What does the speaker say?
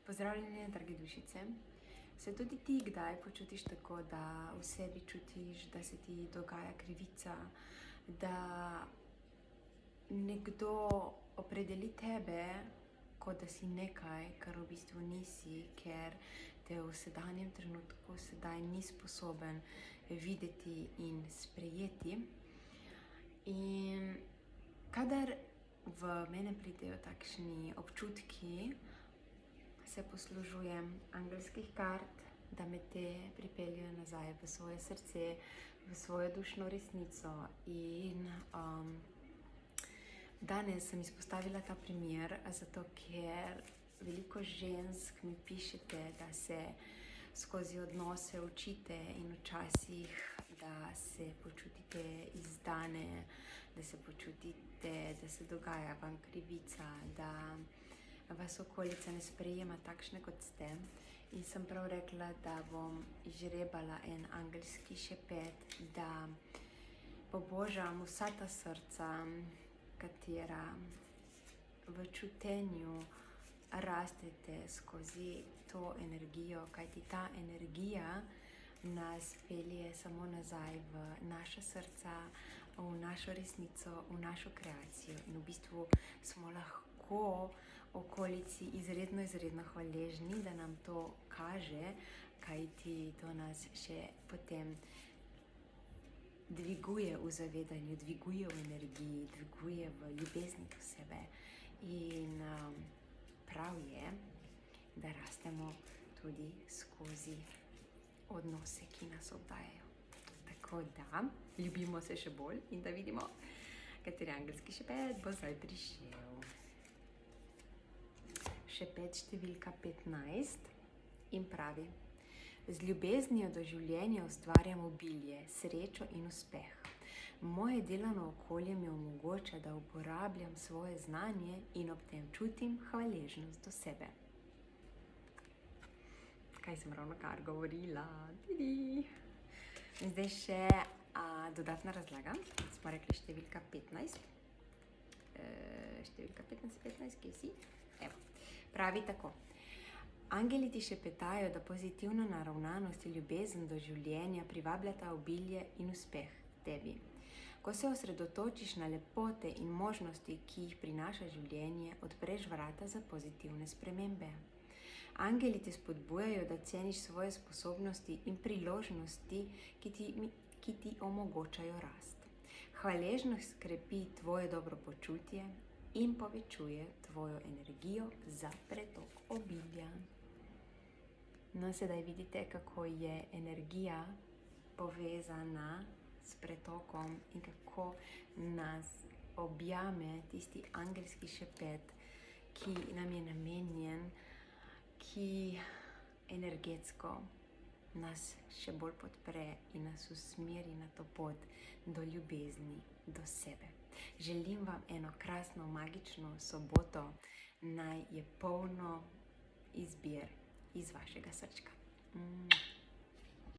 Pozdravljene, drage dušice. Se tudi ti kdaj počutiš tako, da v sebi čutiš, da se ti dogaja krivica, da nekdo opredeli tebe, kot da si nekaj, kar v bistvu nisi, ker te v sedanjem trenutku sedaj ni sposoben videti in sprejeti. In kadar v mene pridejo takšni občutki, se poslužujem angelskih kart, da me te pripeljejo nazaj v svoje srce, v svojo dušno resnico. In danes sem izpostavila ta primer, zato ker veliko žensk mi pišete, da se skozi odnose učite in včasih, da se počutite izdane, da se počutite, da se dogaja vam krivica, da vas okolica ne sprejema takšne, kot ste. In sem prav rekla, da bom izžrebala en angelski šepet, da pobožam vsa ta srca, katera v čutenju rastete skozi to energijo, kajti ta energija nas pelje samo nazaj v naša srca, v našo resnico, v našo kreacijo. In v bistvu smo lahko okolici izredno hvaležni, da nam to kaže, kajti to nas še potem dviguje v zavedanju, dviguje v energiji, dviguje v ljubezni do sebe. In prav je, da rastemo tudi skozi odnose, ki nas obdajajo. Tako da ljubimo se še bolj in da vidimo, kateri angelski šepet bo zdaj prišel. Šepet številka 15 in pravi: z ljubeznijo do življenja ustvarjam obilje, srečo in uspeh. Moje delovno okolje mi omogoča, da uporabljam svoje znanje in ob tem čutim hvaležnost do sebe. Kaj sem ravnokar govorila? In zdaj še dodatna razlaga. Smo rekli številka 15. Številka 15, kje si? Evo. Pravi tako: angeli ti šepetajo, da pozitivna naravnanost in ljubezen do življenja privabljata obilje in uspeh tebi. Ko se osredotočiš na lepote in možnosti, ki jih prinaša življenje, odpreš vrata za pozitivne spremembe. Angeli te spodbujajo, da ceniš svoje sposobnosti in priložnosti, ki ti omogočajo rast. Hvaležnost krepi tvoje dobro počutje in povečuje tvojo energijo za pretok obilja. No, sedaj vidite, kako je energija povezana s pretokom in kako nas objame tisti angelski šepet, ki nam je namenjen, ki energetsko nas še bolj podpre in nas usmeri na to pot do ljubezni do sebe. Želim vam eno krasno, magično soboto, naj je polno izbir iz vašega srčka.